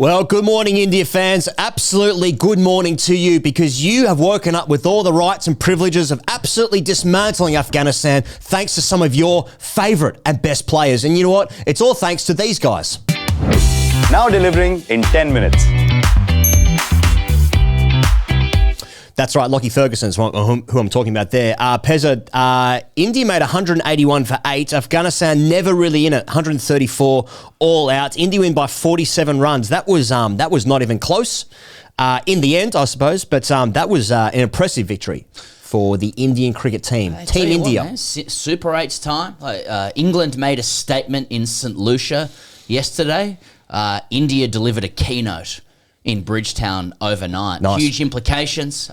Well, good morning, India fans. Absolutely good morning to you because you have woken up with all the rights and privileges of absolutely dismantling Afghanistan thanks to some of your favourite and best players. And you know what? It's all thanks to these guys. Now delivering in 10 minutes. That's right, Lockie Ferguson's who I'm talking about there. Pezza, India made 181 for 8. Afghanistan never really in it, 134 all out. India win by 47 runs. That was not even close in the end, I suppose, but that was an impressive victory for the Indian cricket team. Team India. What, Super 8's time. England made a statement in St. Lucia yesterday. India delivered a keynote in Bridgetown overnight. Nice. Huge implications.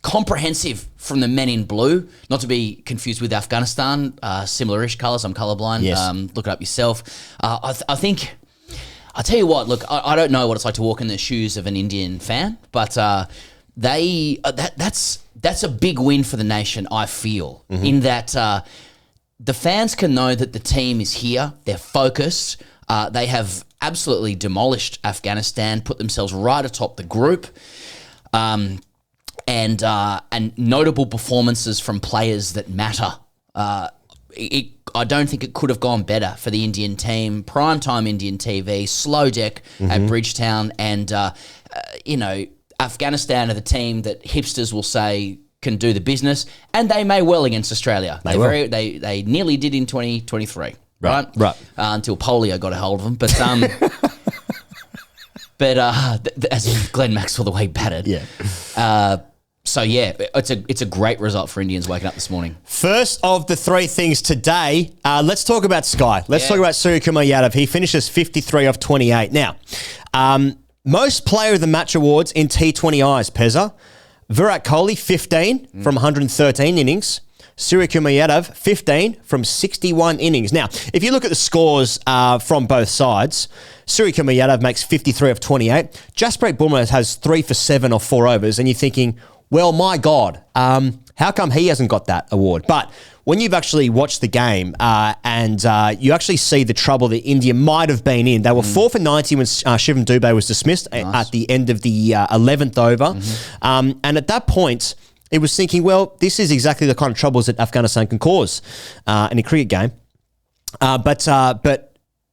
Comprehensive from the men in blue, not to be confused with Afghanistan. Similar-ish colours. I'm colourblind. Yes. Look it up yourself. I think, I'll tell you what, look, I don't know what it's like to walk in the shoes of an Indian fan, but that's a big win for the nation, I feel, in that the fans can know that the team is here, they're focused, they have absolutely demolished Afghanistan, put themselves right atop the group, and notable performances from players that matter. I don't think it could have gone better for the Indian team. Primetime Indian TV, slow deck at Bridgetown, and Afghanistan are the team that hipsters will say can do the business, and they may well against Australia. They nearly did in 2023. Right. Until polio got a hold of them, but as Glenn Maxwell the way he batted. Yeah. So yeah, it's a great result for Indians waking up this morning. First of the three things today, let's talk about Sky. Let's talk about Suryakumar Yadav. He finishes 53 off 28. Now, most player of the match awards in T20 eyes, Pezza. Virat Kohli, 15 from 113 innings. Suryakumar Yadav, 15 from 61 innings. Now, if you look at the scores from both sides, Suryakumar Yadav makes 53 of 28. Jasprit Bumrah has 3 for 7 or 4 overs, and you're thinking, well, my God, how come he hasn't got that award? But when you've actually watched the game and you actually see the trouble that India might have been in, they were 4 for 90 when Shivam Dubey was dismissed at the end of the 11th over. And at that point, it was thinking, well, this is exactly the kind of troubles that Afghanistan can cause in a cricket game. But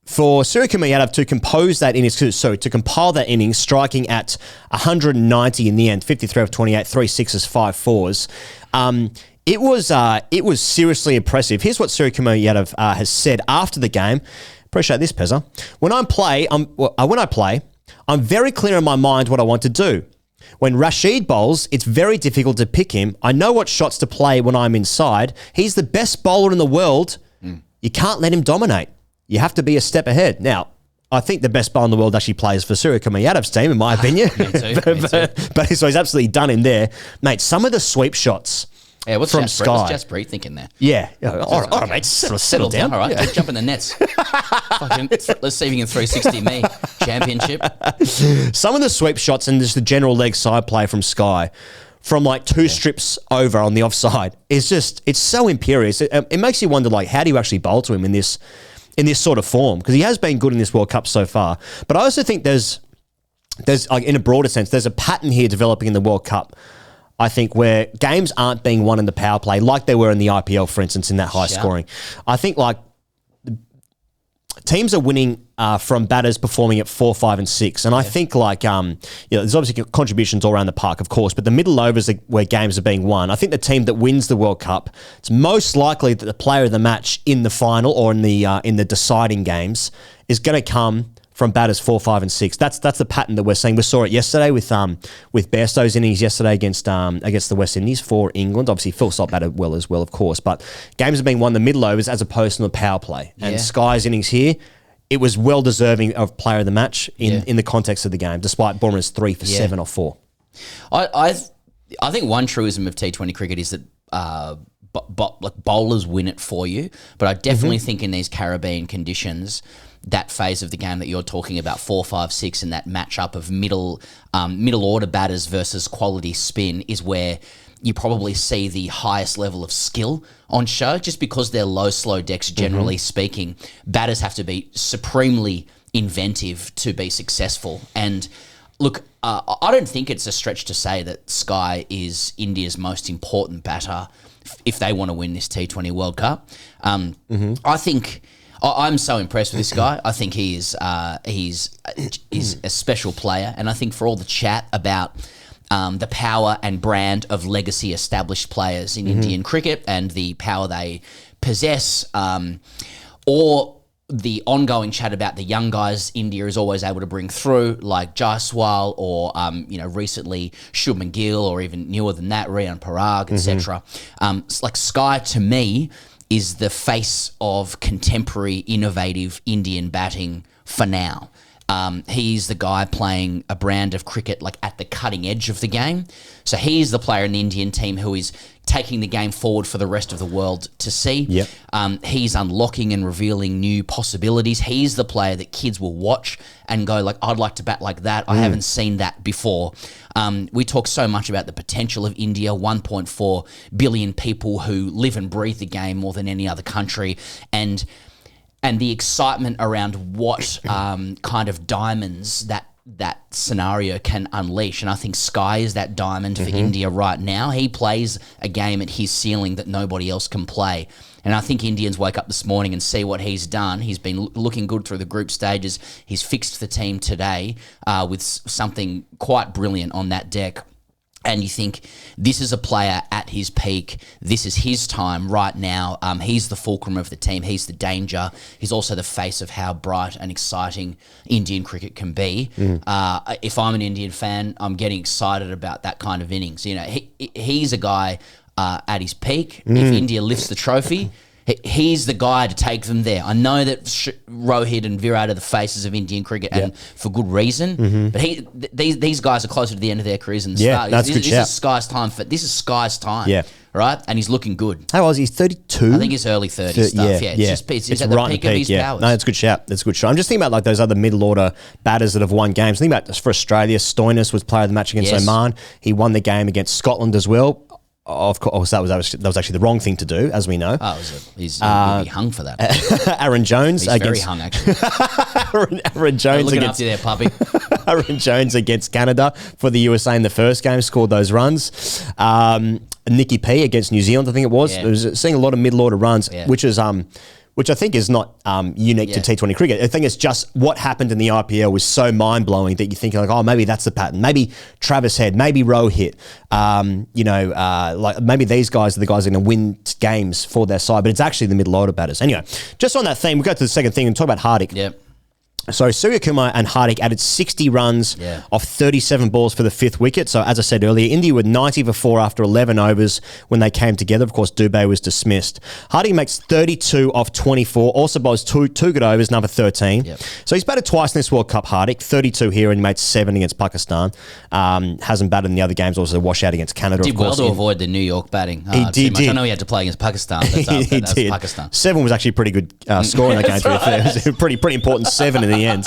for Suryakumar Yadav to compose that innings, to compile that innings, striking at 190 in the end, 53 of 28, 3 sixes, 5 fours. It was seriously impressive. Here's what Suryakumar Yadav has said after the game. Appreciate this, Pezza. When I play, I'm very clear in my mind what I want to do. When Rashid bowls, it's very difficult to pick him. I know what shots to play when I'm inside. He's the best bowler in the world. You can't let him dominate. You have to be a step ahead. Now, I think the best bowler in the world actually plays for Suryakumar Yadav's team, in my opinion. Me too. But so he's absolutely done him there. Mate, some of the sweep shots from Sky. What's Jasprit thinking there? Yeah. All right, mate. Settle down. All right, jump in the nets. Let's see if you can 360 me. Championship. Some of the sweep shots and just the general leg side play from Sky, from like 2 strips over on the offside, it's so imperious. It makes you wonder, like, how do you actually bowl to him in this sort of form? Because he has been good in this World Cup so far. But I also think there's like, in a broader sense, there's a pattern here developing in the World Cup, I think, where games aren't being won in the power play like they were in the IPL, for instance, in that high scoring. I think, like, teams are winning from batters performing at 4, 5, and 6. And I think, like, there's obviously contributions all around the park, of course, but the middle overs where games are being won, I think the team that wins the World Cup, it's most likely that the player of the match in the final or in the deciding games is going to come from batters 4, 5, and 6. That's the pattern that we're seeing. We saw it yesterday with Bairstow's innings yesterday against the West Indies for England. Obviously, Phil Salt batted well as well, of course. But games are being won the middle overs as opposed to the power play. And Sky's innings here, it was well deserving of player of the match in the context of the game, despite Bumrah's 3 for 7 or 4. I think one truism of T20 cricket is that bowlers win it for you. But I definitely think in these Caribbean conditions, that phase of the game that you're talking about, 4, 5, 6, and that matchup of middle order batters versus quality spin is where you probably see the highest level of skill on show, just because they're low, slow decks, generally speaking. Batters have to be supremely inventive to be successful. And look, I don't think it's a stretch to say that Sky is India's most important batter if they want to win this T20 World Cup. I think I'm so impressed with this guy. I think he's a special player, and I think for all the chat about the power and brand of legacy established players in Indian cricket and the power they possess, or the ongoing chat about the young guys India is always able to bring through, like Jaiswal or, recently Shubman Gill, or even newer than that, Riyan Parag, etc. Like Sky, to me, is the face of contemporary, innovative Indian batting for now. He's the guy playing a brand of cricket like at the cutting edge of the game. So he's the player in the Indian team who is taking the game forward for the rest of the world to see. Yep. He's unlocking and revealing new possibilities. He's the player that kids will watch and go like, I'd like to bat like that. I haven't seen that before. We talk so much about the potential of India, 1.4 billion people who live and breathe the game more than any other country. And the excitement around what kind of diamonds that scenario can unleash. And I think Sky is that diamond for India right now. He plays a game at his ceiling that nobody else can play. And I think Indians wake up this morning and see what he's done. He's been looking good through the group stages. He's fixed the team today with something quite brilliant on that deck. And you think, this is a player at his peak. This is his time right now. He's the fulcrum of the team. He's the danger. He's also the face of how bright and exciting Indian cricket can be. If I'm an Indian fan, I'm getting excited about that kind of innings. You know, he's a guy at his peak. If India lifts the trophy, he's the guy to take them there. I know that Rohit and Virat are the faces of Indian cricket, and for good reason. But these guys are closer to the end of their careers than the start. That's good shout. This is Sky's time. Yeah. Right? And he's looking good. How old is he? 32? I think it's early 30s stuff. It's at the peak of his powers. No, that's a good shout. That's a good shout. I'm just thinking about like those other middle order batters that have won games. Think about for Australia, Stoinis was player of the match against Oman. He won the game against Scotland as well. Of course, that was actually the wrong thing to do, as we know. He'd be hung for that. Aaron Jones He's very hung, actually. Aaron Jones looking after you there, puppy. Aaron Jones against Canada for the USA in the first game scored those runs. Nicky P against New Zealand, I think it was. Yeah. It was seeing a lot of middle order runs, which I think is not unique to T20 cricket. I think it's just what happened in the IPL was so mind-blowing that you're thinking like, oh, maybe that's the pattern. Maybe Travis Head, maybe Rohit, like maybe these guys are the guys that are going to win games for their side, but it's actually the middle order batters. Anyway, just on that theme, we'll go to the second thing and talk about Hardik. Yep. So Suryakumar and Hardik added 60 runs off 37 balls for the fifth wicket. So as I said earlier, India were 90 for 4 after 11 overs when they came together. Of course, Dubey was dismissed. Hardik makes 32 off 24, also bowls two good overs, number 13. Yep. So he's batted twice in this World Cup, Hardik, 32 here and he made 7 against Pakistan. Hasn't batted in the other games, also washed-out against Canada, Did well to avoid the New York batting. He did. I know he had to play against Pakistan. But, he did. Pakistan. 7 was actually a pretty good score in that game. Right. It was a pretty important 7 in the end.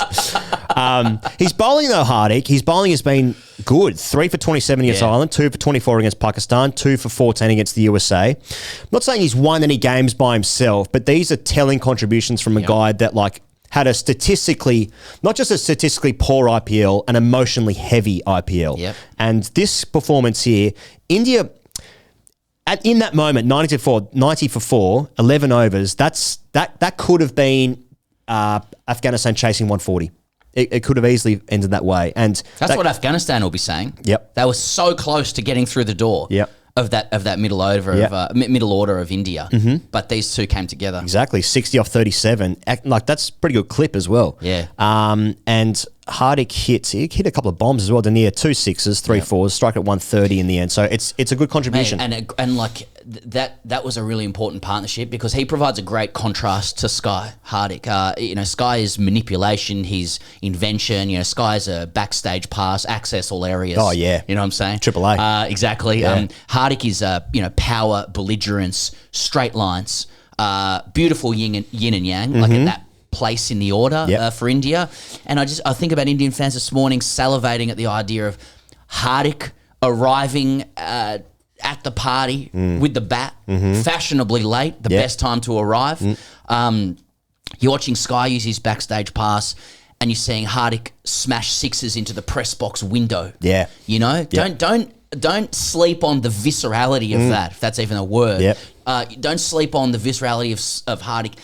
His bowling though, Hardik, his bowling has been good. 3 for 27 against Ireland, 2 for 24 against Pakistan, 2 for 14 against the USA. I'm not saying he's won any games by himself, but these are telling contributions from a guy that like had a statistically, not just a statistically poor IPL, an emotionally heavy IPL. Yep. And this performance here, India, in that moment, 90 for 4, 11 overs, that could have been Afghanistan chasing 140. It could have easily ended that way. And that's what Afghanistan will be saying. Yep. They were so close to getting through the door. Yep. Of that middle order of India, but these two came together. Exactly, 60 off 37. Like that's a pretty good clip as well. Yeah. And Hardik hit a couple of bombs as well. Near 2 sixes, 3 fours, strike at 130 in the end. So it's a good contribution. And like that was a really important partnership because he provides a great contrast to Sky Hardik. Sky is manipulation, his invention. Sky's a backstage pass, access all areas. Oh yeah, you know what I'm saying? Triple A. Exactly. Yeah. Hardik is power, belligerence, straight lines, beautiful yin and yang, like at that place in the order for India. And I think about Indian fans this morning salivating at the idea of Hardik arriving at the party with the bat, fashionably late, the best time to arrive. You're watching Sky use his backstage pass, and you're seeing Hardik smash sixes into the press box window. Yeah. You know, don't sleep on the viscerality of that, if that's even a word. Yep. Don't sleep on the viscerality of Hardik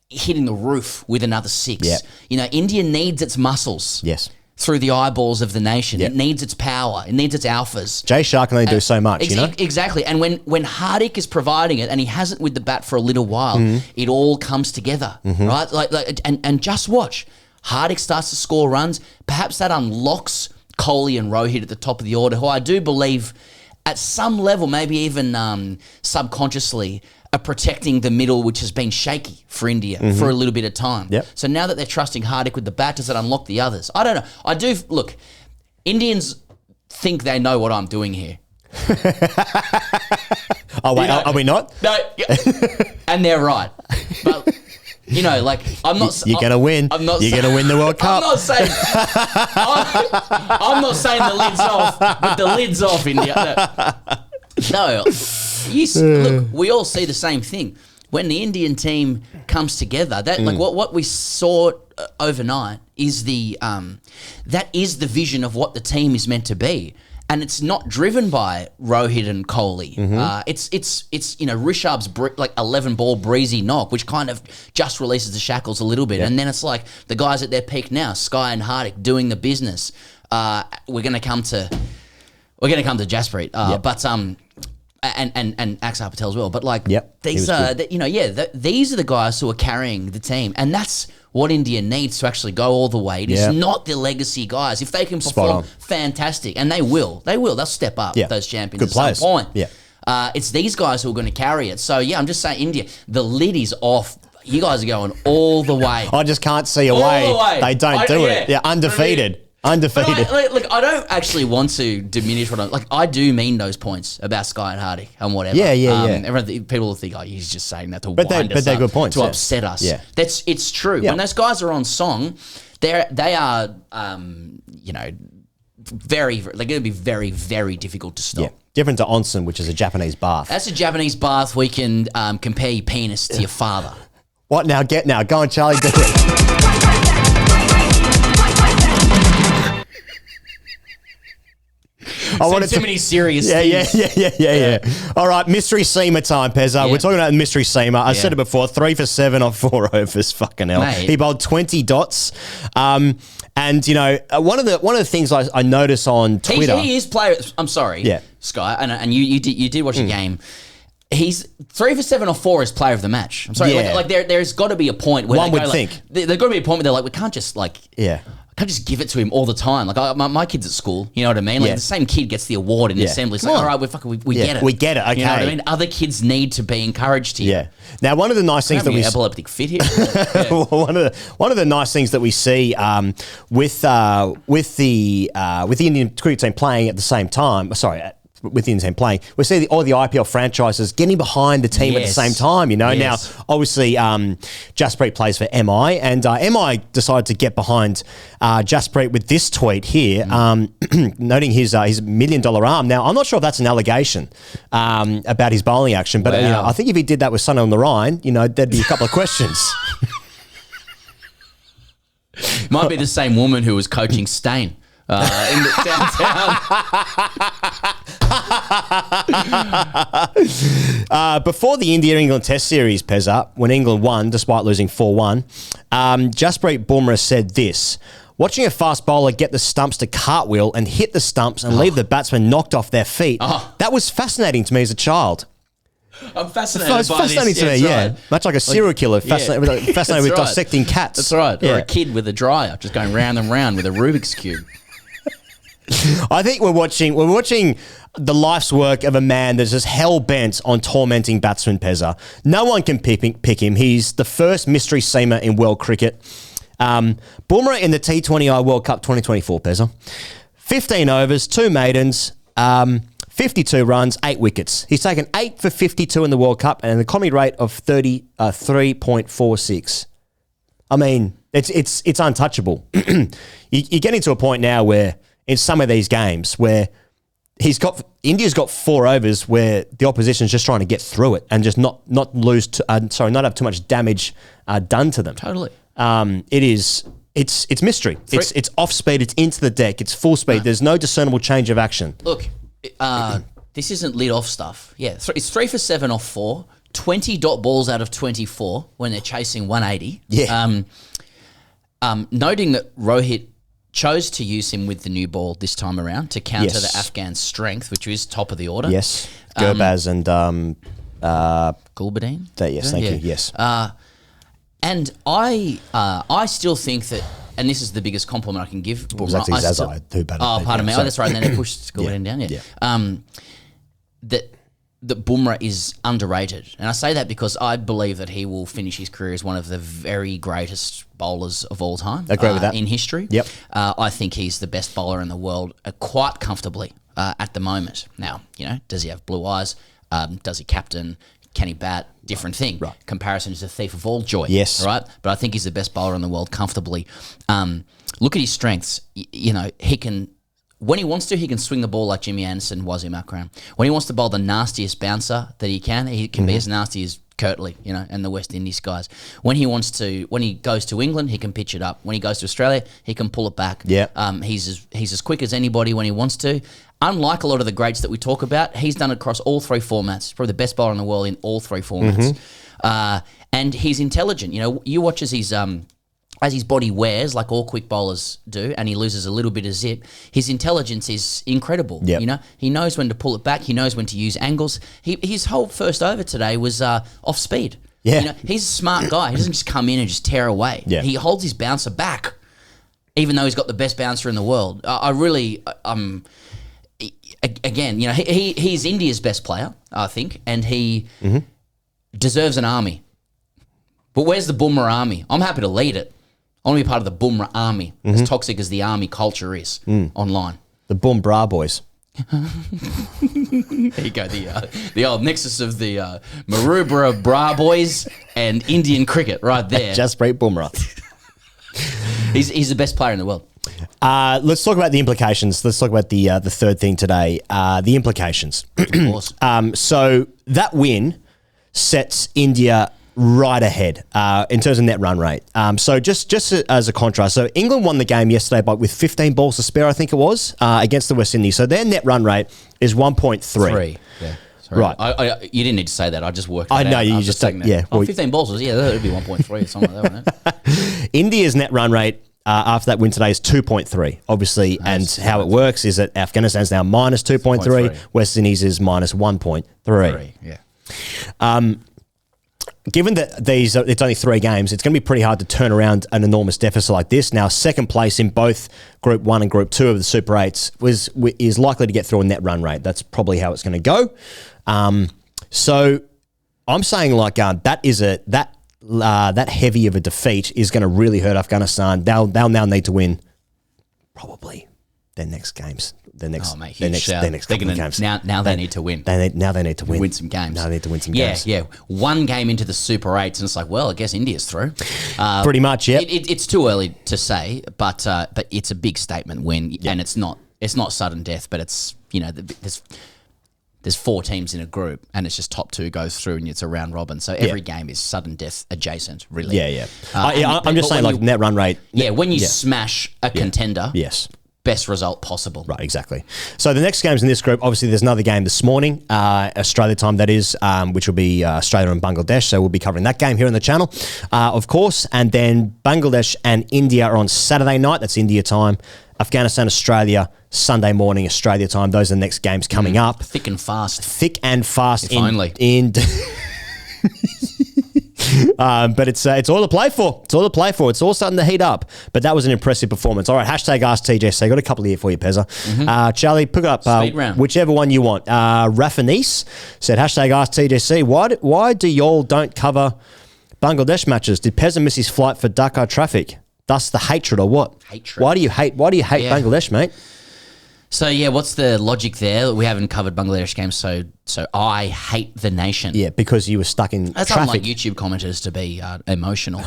hitting the roof with another six. Yep. You know, India needs its muscles. Yes. Through the eyeballs of the nation. Yep. It needs its power. It needs its alphas. Jay Shah can only do so much, you know? Exactly. And when Hardik is providing it, and he hasn't with the bat for a little while, it all comes together, right? And just watch. Hardik starts to score runs. Perhaps that unlocks Kohli and Rohit at the top of the order, who I do believe at some level, maybe even subconsciously, are protecting the middle, which has been shaky for India for a little bit of time. Yep. So now that they're trusting Hardik with the bat, does it unlock the others? I don't know. I do. Look, Indians think they know what I'm doing here. Oh, wait, are we not? No. And they're right. But, you know, like, I'm not... You're going to win. You're going to win the World Cup. I'm not saying the lid's off, but the lid's off, India. No. Look, we all see the same thing. When the Indian team comes together, that like what we saw overnight is that is the vision of what the team is meant to be, and it's not driven by Rohit and Kohli. It's you know, Rishabh's 11-ball breezy knock, which kind of just releases the shackles a little bit, and then it's like the guys at their peak now, Sky and Hardik doing the business. We're going to come to Jasprit, but and Axar Patel as well. But like these are these are the guys who are carrying the team, and that's what India needs to actually go all the way. It is not the legacy guys. If they can perform, fantastic, and they will. They'll step up. Those champions Good at players. some point. Yeah. It's these guys who are going to carry it. So yeah, I'm just saying, India, the lid is off. You guys are going all the way. I just can't see a way they don't do it. Yeah, undefeated. Undefeated. Look, I don't actually want to diminish what I'm... Like, I do mean those points about Sky and Hardik and whatever. Yeah. People will think, oh, he's just saying that to but wind us they're up, good points, to upset us. Yeah. It's true. Yeah. When those guys are on song, they are, they're going to be very, very difficult to stop. Yeah. Different to onsen, which is a Japanese bath. That's a Japanese bath. We can compare your penis to your father. What now? Go on, Charlie. Do it. I wanted too many serious Yeah. All right, mystery seamer time, Pezza. We're talking about mystery seamer. I said it before, 3 for 7 on 4 overs. Fucking hell. Mate. He bowled 20 dots. And, you know, one of the things I notice on Twitter... He is player... I'm sorry, Sky, and you did watch the game. He's 3 for 7 or 4 as player of the match. I'm sorry, like there's got to be a point where one would think there's got to be a point where they're like, we can't just can't just give it to him all the time. Like my kid's at school, you know what I mean? Like the same kid gets the award in the assembly. It's like, all right, we get it. We get it. Okay, you know what I mean? Other kids need to be encoured here. Yeah. Now, one of the nice things that we epileptic fit here. one of the nice things that we see with the Indian cricket team playing at the same time. With the Indian team playing, we see all the IPL franchises getting behind the team at the same time, you know. Yes. Now, obviously, Jasprit plays for MI, and MI decided to get behind Jasprit with this tweet here, noting his $1 million arm. Now, I'm not sure if that's an allegation about his bowling action, but you know, I think if he did that with Sunil Narine, you know, there'd be a couple of questions. Might be the same woman who was coaching Stain. In the downtown. Before the India-England Test Series, Pezza, when England won despite losing 4-1, Jasprit Bumrah said this: watching a fast bowler get the stumps to cartwheel and hit the stumps and leave the batsman knocked off their feet, that was fascinating to me as a child. I'm fascinated It's by fascinating this. to me, Right. Much like a serial killer, fascinated with dissecting cats. That's right. Or a kid with a dryer just going round and round with a Rubik's Cube. I think we're watching the life's work of a man that's just hell-bent on tormenting batsman Pezza. No one can pick him. He's the first mystery seamer in world cricket. Bumrah in the T20I World Cup 2024, Pezza. 15 overs, 2 maidens, 52 runs, 8 wickets. He's taken 8 for 52 in the World Cup and an economy rate of 3.46. I mean, it's untouchable. You're getting to a point now where in some of these games where India's got 4 overs where the opposition's just trying to get through it and just not have too much damage done to them. Totally. It is It's mystery. It's off speed. It's into the deck. It's full speed. There's no discernible change of action. Look, this isn't lit off stuff. Yeah, it's 3 for 7 off 4, 20 dot balls out of 24 when they're chasing 180. Yeah. Noting that Rohit chose to use him with the new ball this time around to counter the Afghan strength, which is top of the order. Yes. Gurbaz and Gulbadine. Yes, thank you. Yes. And I still think that, and this is the biggest compliment I can give Bumrah. Exactly, Zazai, who batted. Oh, pardon me. So. Oh, that's right. And then they pushed Gulbadine down. Yeah. That Bumrah is underrated. And I say that because I believe that he will finish his career as one of the very greatest bowlers of all time. Agree with that. In history. Yep. I think he's the best bowler in the world quite comfortably at the moment. Now, does he have blue eyes? Does he captain? Can he bat? Different thing. Right. Comparison is the thief of all joy. Yes. Right? But I think he's the best bowler in the world comfortably. Look at his strengths. He can... When he wants to, he can swing the ball like Jimmy Anderson, Wasim Akram. When he wants to bowl the nastiest bouncer that he can be as nasty as Kirtley, and the West Indies guys. When he goes to England, he can pitch it up. When he goes to Australia, he can pull it back. Yeah. He's as quick as anybody when he wants to. Unlike a lot of the greats that we talk about, he's done it across all 3 formats. He's probably the best bowler in the world in all 3 formats. And he's intelligent. You watch as his body wears, like all quick bowlers do, and he loses a little bit of zip, his intelligence is incredible. Yep. He knows when to pull it back. He knows when to use angles. His whole first over today was off speed. Yeah. He's a smart guy. He doesn't just come in and just tear away. Yeah. He holds his bouncer back, even though he's got the best bouncer in the world. Again, he's India's best player, I think, and he deserves an army. But where's the Bumrah army? I'm happy to lead it. I want to be part of the Bumrah army, as toxic as the army culture is online. The Bumrah boys. There you go, the old nexus of the Maroubra Bra boys and Indian cricket right there. Jasprit Bumrah. He's the best player in the world. Let's talk about the implications. Let's talk about the third thing today, the implications. Of course. So that win sets India right ahead in terms of net run rate. So just as a contrast, so England won the game yesterday with 15 balls to spare, I think it was, against the West Indies. So their net run rate is 1.3. 3, yeah. Sorry. Right. You didn't need to say that. I just worked it I know, out. you just don't, yeah. 15 balls was, that would be 1.3 or something like that, wouldn't it? India's net run rate after that win today is 2.3. Obviously, and how it works is that Afghanistan's now minus 2.3, West Indies is minus 1.3. Yeah. Given that it's only 3 games, it's going to be pretty hard to turn around an enormous deficit like this. Now, second place in both Group 1 and Group 2 of the Super 8s is likely to get through a net run rate. That's probably how it's going to go. So I'm saying that heavy of a defeat is going to really hurt Afghanistan. They'll now need to win probably their next games. Their next couple of games. Now they need to win. They need to win. Win some games. Now they need to win some games. Yeah. One game into the Super 8s, and it's like, well, I guess India's through. Pretty much, yeah. It's too early to say, but it's a big statement win, and it's not sudden death, but it's there's 4 teams in a group, and it's just top 2 goes through, and it's a round robin. So every game is sudden death adjacent, really. Yeah. I'm just saying, net run rate. Yeah, when you smash a contender. Yes. Best result possible. Right, exactly. So the next games in this group, obviously there's another game this morning, Australia time that is, which will be Australia and Bangladesh. So we'll be covering that game here on the channel, of course. And then Bangladesh and India are on Saturday night. That's India time. Afghanistan, Australia, Sunday morning, Australia time. Those are the next games coming up. Thick and fast. If only. But it's all to play for. It's all to play for. It's all starting to heat up. But that was an impressive performance. All right, hashtag AskTGC. Got a couple here for you, Pezza. Charlie, pick up whichever one you want. Rafa Nice said, hashtag AskTGC. Why do y'all don't cover Bangladesh matches? Did Pezza miss his flight for Dhaka traffic? Thus the hatred or what? Hatred. Why do you hate Bangladesh, mate? So, what's the logic there? We haven't covered Bangladesh games, so I hate the nation. Yeah, because you were stuck in That's traffic. unlike YouTube commenters to be emotional.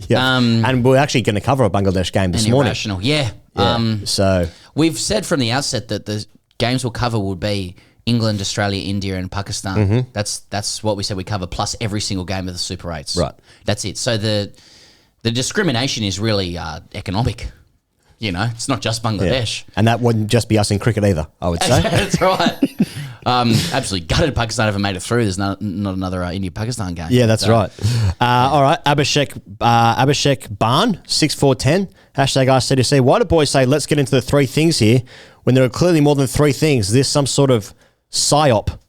Yeah. And we're actually going to cover a Bangladesh game this morning. Irrational, yeah. So we've said from the outset that the games we'll cover would be England, Australia, India, and Pakistan. That's what we said we cover, plus every single game of the Super 8s. Right. That's it. So the The discrimination is really economic. It's not just Bangladesh. And that wouldn't just be us in cricket either, I would say. That's right. Absolutely gutted Pakistan haven't made it through. There's not another India-Pakistan game. Yeah, that's right. All right, Abhishek Barn, 6410, hashtag AskTGC. Why do boys say, let's get into the three things here when there are clearly more than three things? Is this some sort of psyop?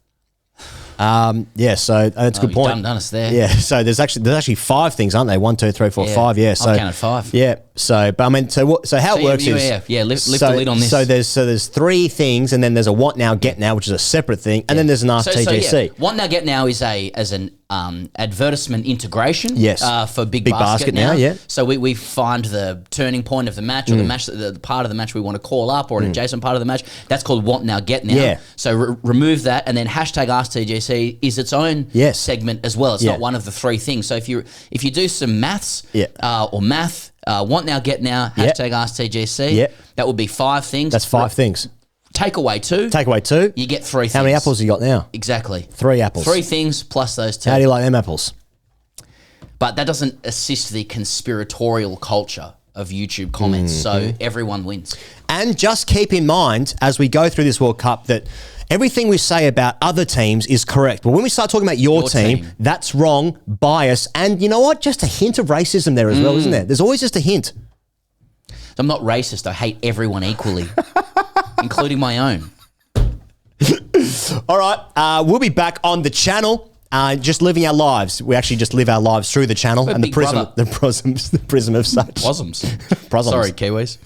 So that's a good point. Done us there. Yeah, so there's actually five things, aren't they? 1, 2, 3, 4, 5. Yeah, so I've counted 5. Yeah, so but I mean, so how it works is lift the lid on this. So there's three things, and then there's a what now, get now, which is a separate thing, and then there's an AskTGC. What now, get now is an advertisement integration. Yes. For Big Basket now. Yeah. So we find the turning point of the match or the match, the part of the match we want to call up or an adjacent part of the match. That's called what now, get now. Yeah. So remove that, and then hashtag AskTGC is its own segment as well. It's not one of the three things. So if you do some maths or math, want now, get now, hashtag AskTGC, that would be 5 things. That's 5 things. Take away 2. You get 3 things. How many apples you got now? Exactly. 3 apples. 3 things plus those 2. How do you like them apples? But that doesn't assist the conspiratorial culture of YouTube comments, so everyone wins. And just keep in mind, as we go through this World Cup, that everything we say about other teams is correct. But when we start talking about your team, that's wrong, bias, and you know what? Just a hint of racism there as well, isn't there? There's always just a hint. I'm not racist. I hate everyone equally, including my own. All right. We'll be back on the channel. Just living our lives. We actually just live our lives through the channel and the prism of such. Blossoms. Prosms. Sorry, Kiwis.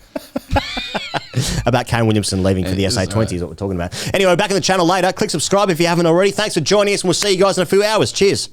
About Kane Williamson leaving for the SA20 is what we're talking about. Anyway, back on the channel later. Click subscribe if you haven't already. Thanks for joining us, and we'll see you guys in a few hours. Cheers.